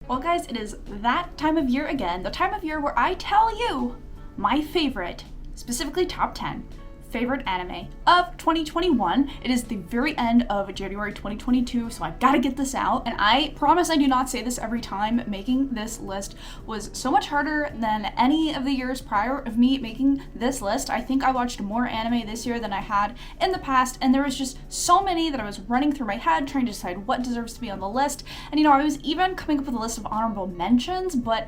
Well guys, it is that time of year again, the time of year where I tell you my favorite, specifically top 10, favorite anime of 2021. It is the very end of January 2022, so I've got to get this out. And I promise I do not say this every time. Making this list was so much harder than any of the years prior of me making this list. I think I watched more anime this year than I had in the past, and there was just so many that I was running through my head trying to decide what deserves to be on the list. And I was even coming up with a list of honorable mentions, but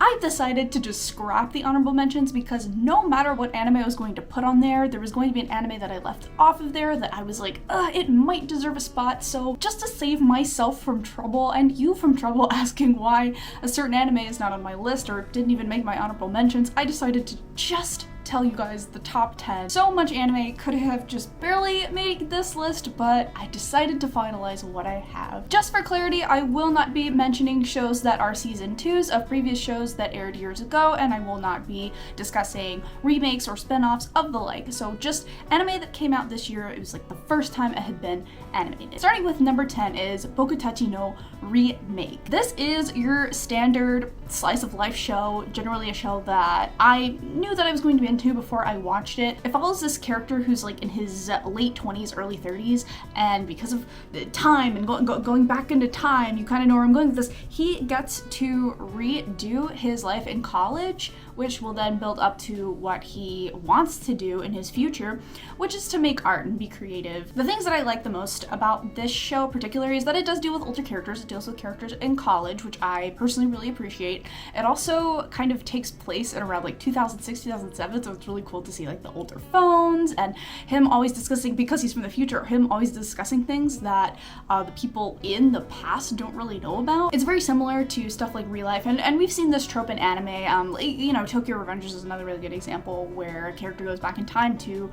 I decided to just scrap the honorable mentions because no matter what anime I was going to put on there, there was going to be an anime that I left off of there that I was like, it might deserve a spot. So just to save myself from trouble and you from trouble asking why a certain anime is not on my list or didn't even make my honorable mentions, I decided to just tell you guys the top 10. So much anime could have just barely made this list, but I decided to finalize what I have. Just for clarity, I will not be mentioning shows that are season 2s of previous shows that aired years ago, and I will not be discussing remakes or spin-offs of the like. So just anime that came out this year. It was like the first time it had been animated. Starting with number 10 is Bokutachi no Remake. This is your standard slice of life show, generally a show that I knew that I was going to be into before I watched it. It follows this character who's like in his late 20s, early 30s, and because of the time and going back into time, you kind of know where I'm going with this, he gets to redo his life in college, which will then build up to what he wants to do in his future, which is to make art and be creative. The things that I like the most about this show particularly is that it does deal with older characters. It deals with characters in college, which I personally really appreciate. It also kind of takes place in around like 2006, 2007, so it's really cool to see like the older phones and him always discussing, because he's from the future, him always discussing things that the people in the past don't really know about. It's very similar to stuff like real life, and we've seen this trope in anime. Tokyo Revengers is another really good example where a character goes back in time to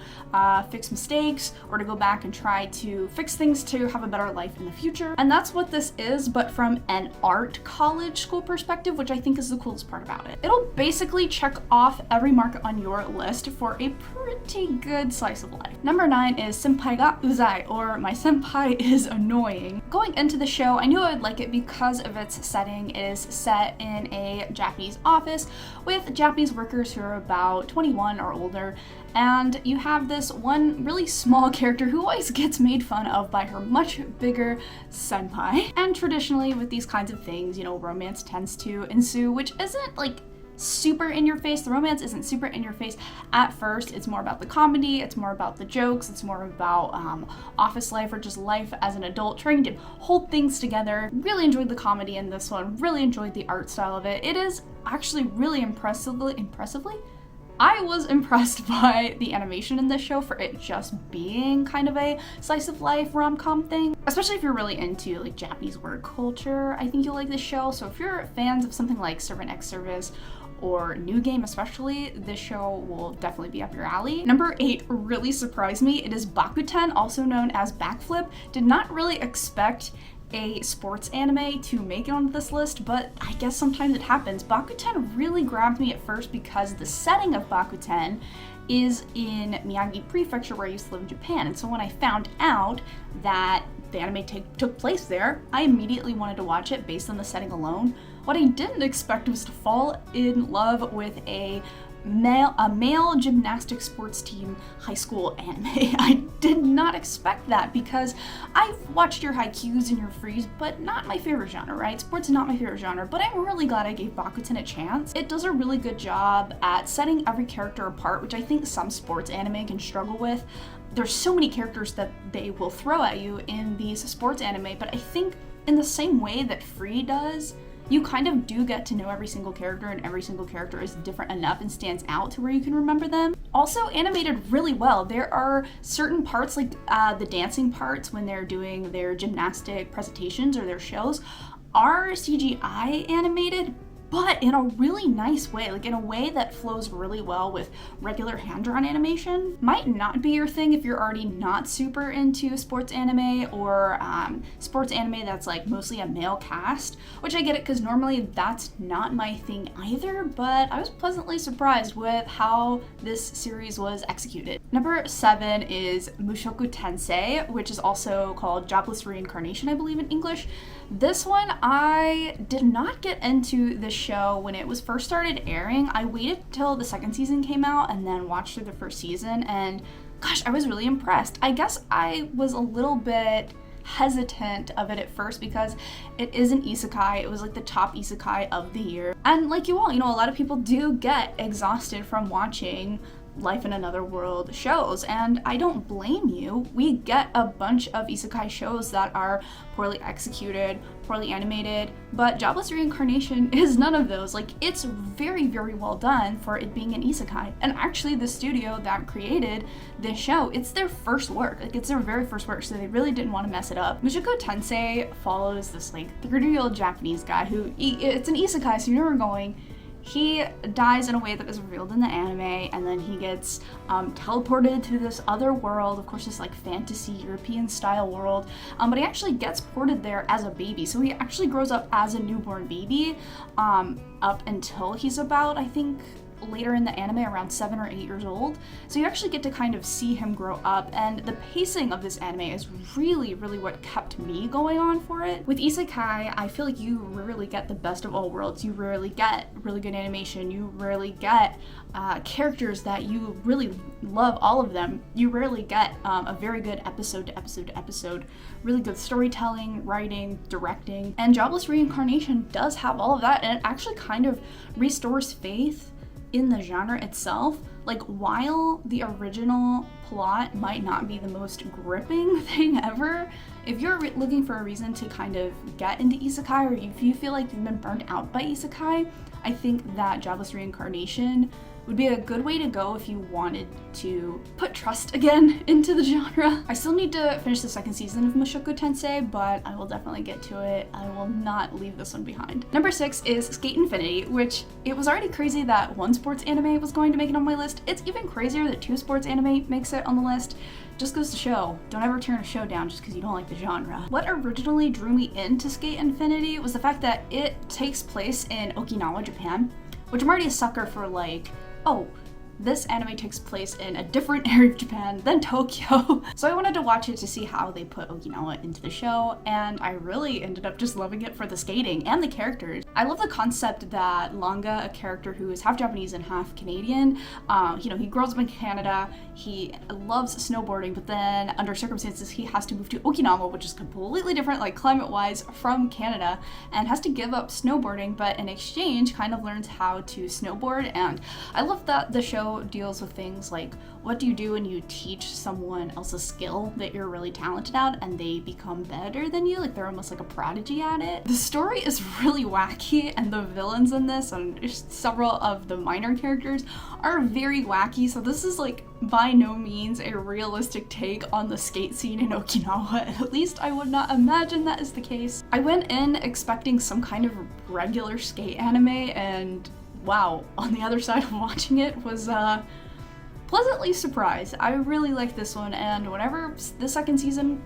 fix mistakes or to go back and try to fix things to have a better life in the future. And that's what this is, but from an art college school perspective, which I think is the coolest part about it. It'll basically check off every mark on your list for a pretty good slice of life. Number 9 is Senpai ga Uzai, or My Senpai is Annoying. Going into the show, I knew I would like it because of its setting. It is set in a Japanese office with Japanese workers who are about 21 or older, and you have this one really small character who always gets made fun of by her much bigger senpai. And traditionally with these kinds of things, romance tends to ensue, which isn't like super in your face. The romance isn't super in your face at first. It's more about the comedy, it's more about the jokes, it's more about office life or just life as an adult, trying to hold things together. Really enjoyed the comedy in this one, really enjoyed the art style of it. It is actually really impressively, I was impressed by the animation in this show for it just being kind of a slice of life rom-com thing. Especially if you're really into like Japanese work culture, I think you'll like this show. So if you're fans of something like Servant X Service or New Game especially, this show will definitely be up your alley. Number 8 really surprised me. It is Bakuten, also known as Backflip. Did not really expect a sports anime to make it onto this list, but I guess sometimes it happens. Bakuten really grabbed me at first because the setting of Bakuten is in Miyagi Prefecture, where I used to live in Japan. And so when I found out that the anime took place there, I immediately wanted to watch it based on the setting alone. What I didn't expect was to fall in love with a male gymnastics sports team high school anime. I did not expect that because I've watched your Haikyuus and your Freeze, but not my favorite genre, right? Sports is not my favorite genre, but I'm really glad I gave Bakuten a chance. It does a really good job at setting every character apart, which I think some sports anime can struggle with. There's so many characters that they will throw at you in these sports anime, but I think in the same way that Free does, you kind of do get to know every single character, and every single character is different enough and stands out to where you can remember them. Also animated really well. There are certain parts, like the dancing parts when they're doing their gymnastic presentations or their shows, are CGI animated, but in a really nice way, like in a way that flows really well with regular hand-drawn animation. Might not be your thing if you're already not super into sports anime or sports anime that's like mostly a male cast, which I get it because normally that's not my thing either, but I was pleasantly surprised with how this series was executed. Number 7 is Mushoku Tensei, which is also called Jobless Reincarnation, I believe in English. This one, I did not get into the show when it was first started airing. I waited till the second season came out and then watched through the first season, and gosh, I was really impressed. I guess I was a little bit hesitant of it at first because it is an isekai. It was like the top isekai of the year. And like you all, a lot of people do get exhausted from watching Life in Another World shows, and I don't blame you. We get a bunch of isekai shows that are poorly executed, poorly animated, but Jobless Reincarnation is none of those. Like, it's very, very well done for it being an isekai. And actually the studio that created this show, it's their first work. Like, it's their very first work, so they really didn't want to mess it up. Mushoku Tensei follows this like 30-year-old Japanese guy who, it's an isekai, so you're never going. He dies in a way that is revealed in the anime, and then he gets teleported to this other world, of course this like fantasy European style world, but he actually gets ported there as a baby, so he actually grows up as a newborn baby up until he's about, I think, later in the anime around 7 or 8 years old. So you actually get to kind of see him grow up, and the pacing of this anime is really, really what kept me going on for it. With isekai, I feel like you rarely get the best of all worlds. You rarely get really good animation. You rarely get characters that you really love, all of them. You rarely get a very good episode to episode to episode, really good storytelling, writing, directing, and Jobless Reincarnation does have all of that, and it actually kind of restores faith in the genre itself. Like, while the original plot might not be the most gripping thing ever, if you're looking for a reason to kind of get into isekai, or if you feel like you've been burned out by isekai, I think that Jobless Reincarnation would be a good way to go if you wanted to put trust again into the genre. I still need to finish the second season of Mushoku Tensei, but I will definitely get to it. I will not leave this one behind. Number 6 is SK8 Infinity, which it was already crazy that one sports anime was going to make it on my list. It's even crazier that 2 sports anime makes it on the list. Just goes to show, don't ever turn a show down just because you don't like the genre. What originally drew me into SK8 Infinity was the fact that it takes place in Okinawa, Japan, which I'm already a sucker for, like, oh, this anime takes place in a different area of Japan than Tokyo. So I wanted to watch it to see how they put Okinawa into the show, and I really ended up just loving it for the skating and the characters. I love the concept that Langa, a character who is half Japanese and half Canadian, he grows up in Canada, he loves snowboarding, but then under circumstances he has to move to Okinawa, which is completely different, like climate-wise, from Canada, and has to give up snowboarding, but in exchange kind of learns how to snowboard. And I love that the show deals with things like, what do you do when you teach someone else a skill that you're really talented at and they become better than you? Like, they're almost like a prodigy at it. The story is really wacky, and the villains in this and several of the minor characters are very wacky, so this is like by no means a realistic take on the skate scene in Okinawa. At least I would not imagine that is the case. I went in expecting some kind of regular skate anime, and wow, on the other side of watching it was pleasantly surprised. I really like this one, and whenever the second season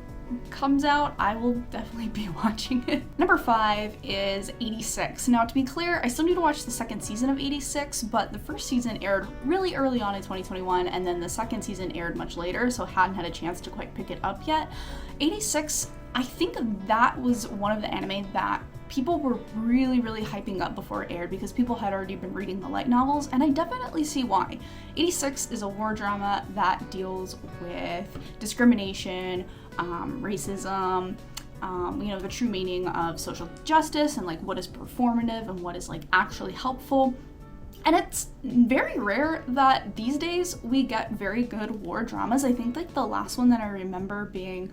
comes out, I will definitely be watching it. Number 5 is 86. Now, to be clear, I still need to watch the second season of 86, but the first season aired really early on in 2021, and then the second season aired much later, so hadn't had a chance to quite pick it up yet. 86, I think that was one of the anime that people were really, really hyping up before it aired because people had already been reading the light novels, and I definitely see why. 86 is a war drama that deals with discrimination, racism, the true meaning of social justice, and like what is performative and what is like actually helpful. And it's very rare that these days we get very good war dramas. I think like the last one that I remember being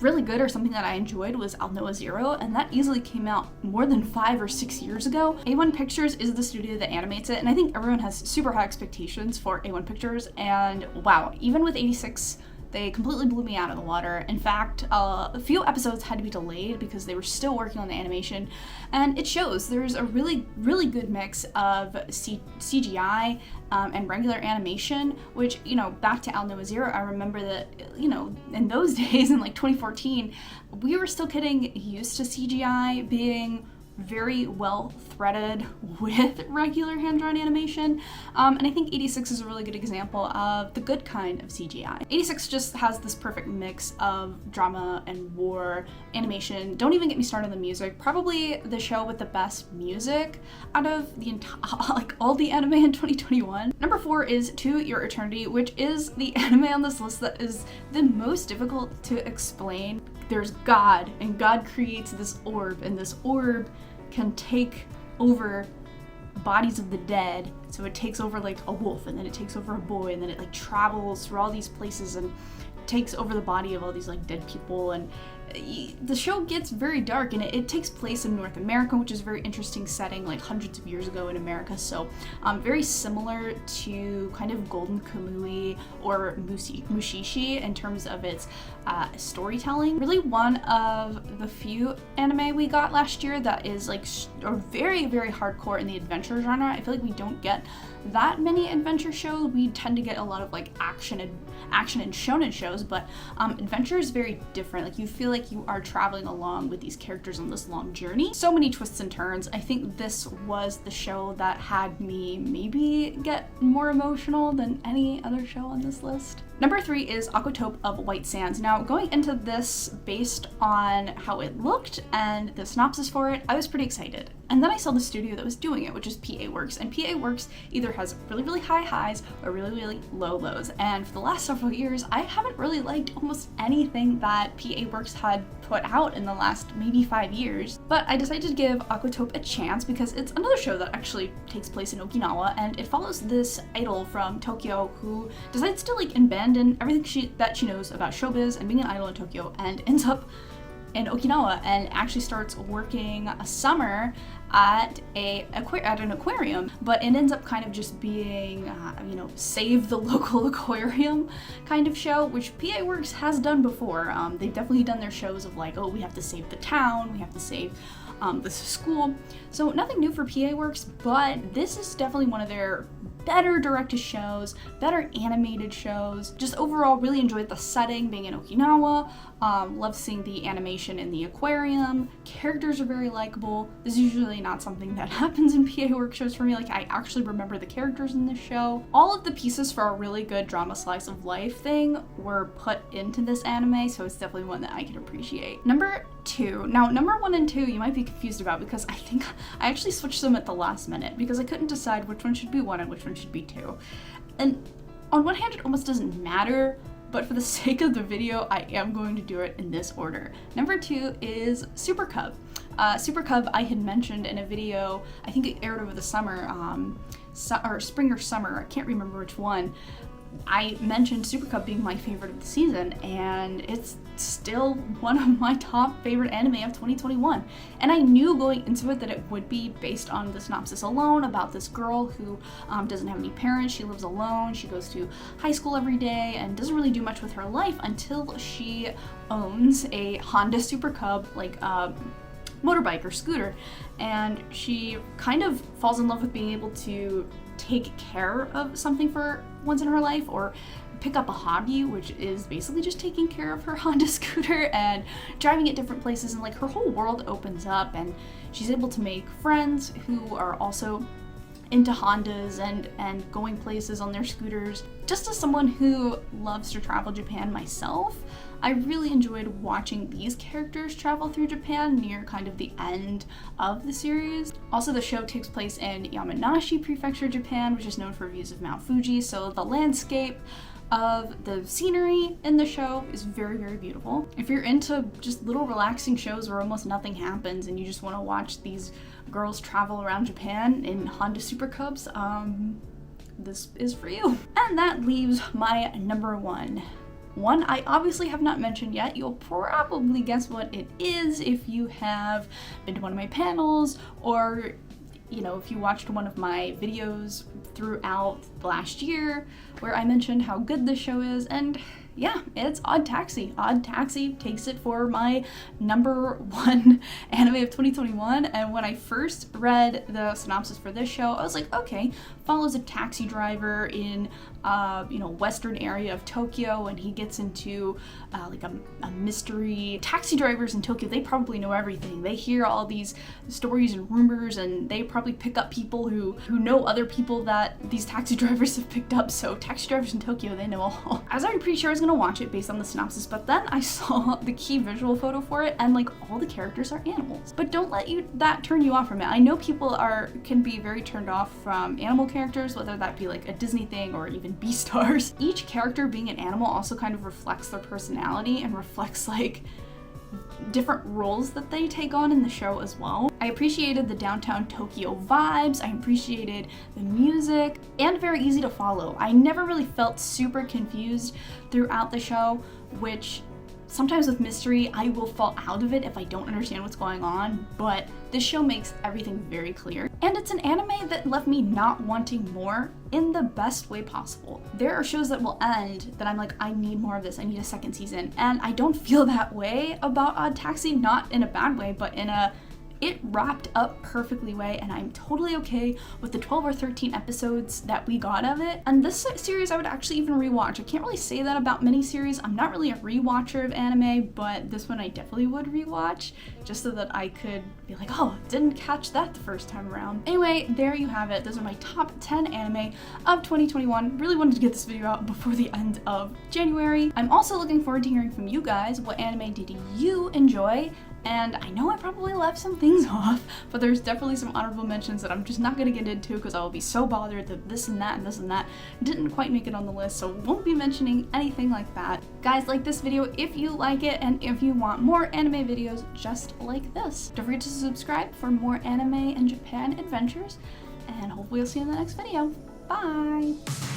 really good or something that I enjoyed was Noah Zero, and that easily came out more than 5 or 6 years ago. A1 Pictures is the studio that animates it, and I think everyone has super high expectations for A1 Pictures, and wow, even with 86, they completely blew me out of the water. In fact, a few episodes had to be delayed because they were still working on the animation, and it shows. There's a really, really good mix of CGI and regular animation, which, back to Noah Zero, I remember that, in those days, in like 2014, we were still getting used to CGI being very well threaded with regular hand-drawn animation, and I think 86 is a really good example of the good kind of CGI. 86 just has this perfect mix of drama and war, animation. Don't even get me started on the music. Probably the show with the best music out of the entire, like all the anime in 2021. Number 4 is To Your Eternity, which is the anime on this list that is the most difficult to explain. There's God, and God creates this orb, and this orb can take over bodies of the dead. So it takes over like a wolf, and then it takes over a boy, and then it like travels through all these places and takes over the body of all these like dead people. And the show gets very dark, and it takes place in North America, which is a very interesting setting, like hundreds of years ago in America. So very similar to kind of Golden Kamui or Mushishi in terms of its storytelling. Really one of the few anime we got last year that is like very, very hardcore in the adventure genre. I feel like we don't get that many adventure shows. We tend to get a lot of like action and shonen shows, but adventure is very different. Like you feel like you are traveling along with these characters on this long journey. So many twists and turns. I think this was the show that had me maybe get more emotional than any other show on this list. Number 3 is Aquatope of White Sands. Now, going into this based on how it looked and the synopsis for it, I was pretty excited. And then I saw the studio that was doing it, which is PA Works. And PA Works either has really, really high highs or really, really low lows. And for the last several years, I haven't really liked almost anything that PA Works had put out in the last maybe 5 years. But I decided to give Aquatope a chance because it's another show that actually takes place in Okinawa, and it follows this idol from Tokyo who decides to like abandon everything that she knows about showbiz and being an idol in Tokyo, and ends up in Okinawa and actually starts working a summer at an aquarium. But it ends up kind of just being, save the local aquarium kind of show, which PA Works has done before. They've definitely done their shows of like, oh, we have to save the town, we have to save this school. So nothing new for PA Works, but this is definitely one of their better directed shows, better animated shows. Just overall really enjoyed the setting, being in Okinawa. Love seeing the animation in the aquarium. Characters are very likable. This is usually not something that happens in PA Works shows for me. Like, I actually remember the characters in this show. All of the pieces for a really good drama slice of life thing were put into this anime, so it's definitely one that I can appreciate. Number 2. Now, number 1 and 2 you might be confused about because I think I actually switched them at the last minute because I couldn't decide which one should be 1 and which one should be 2. And on one hand, it almost doesn't matter, but for the sake of the video, I am going to do it in this order. Number 2 is Super Cub. Super Cub I had mentioned in a video, I think it aired over the summer, or spring or summer, I can't remember which one. I mentioned Super Cub being my favorite of the season, and it's still one of my top favorite anime of 2021. And I knew going into it that it would be based on the synopsis alone about this girl who doesn't have any parents, she lives alone, she goes to high school every day, and doesn't really do much with her life until she owns a Honda Super Cub, like motorbike or scooter, and she kind of falls in love with being able to take care of something for once in her life, or pick up a hobby, which is basically just taking care of her Honda scooter and driving it different places, and like her whole world opens up and she's able to make friends who are also into Hondas and going places on their scooters. Just as someone who loves to travel Japan myself, I really enjoyed watching these characters travel through Japan near kind of the end of the series. Also, the show takes place in Yamanashi Prefecture, Japan, which is known for views of Mount Fuji, so the landscape of the scenery in the show is very, very beautiful. If you're into just little relaxing shows where almost nothing happens and you just want to watch these girls travel around Japan in Honda Super Cubs, this is for you. And that leaves my number 1. One I obviously have not mentioned yet. You'll probably guess what it is if you have been to one of my panels, or if you watched one of my videos throughout the last year where I mentioned how good this show is. And yeah, it's Odd Taxi. Odd Taxi takes it for my #1 anime of 2021. And when I first read the synopsis for this show, I was like, okay, follows a taxi driver in western area of Tokyo, and he gets into like a mystery. Taxi drivers in Tokyo, they probably know everything. They hear all these stories and rumors, and they probably pick up people who know other people that these taxi drivers have picked up. So taxi drivers in Tokyo, they know all. I was already pretty sure I was gonna watch it based on the synopsis, but then I saw the key visual photo for it, and like all the characters are animals. But don't let that turn you off from it. I know people can be very turned off from animal characters, whether that be like a Disney thing or even Beastars. Each character being an animal also kind of reflects their personality and reflects like different roles that they take on in the show as well. I appreciated the downtown Tokyo vibes, I appreciated the music, and very easy to follow. I never really felt super confused throughout the show, which sometimes with mystery, I will fall out of it if I don't understand what's going on, but this show makes everything very clear. And it's an anime that left me not wanting more in the best way possible. There are shows that will end that I'm like, I need more of this, I need a second season. And I don't feel that way about Odd Taxi, not in a bad way, but in a it wrapped up perfectly way, and I'm totally okay with the 12 or 13 episodes that we got of it. And this series I would actually even rewatch. I can't really say that about many series. I'm not really a rewatcher of anime, but this one I definitely would rewatch just so that I could be like, oh, didn't catch that the first time around. Anyway, there you have it. Those are my top 10 anime of 2021. Really wanted to get this video out before the end of January. I'm also looking forward to hearing from you guys. What anime did you enjoy? And I know I probably left some things off, but there's definitely some honorable mentions that I'm just not gonna get into because I will be so bothered that this and that didn't quite make it on the list, so won't be mentioning anything like that. Guys, like this video if you like it, and if you want more anime videos just like this. Don't forget to subscribe for more anime and Japan adventures, and hopefully I'll see you in the next video. Bye!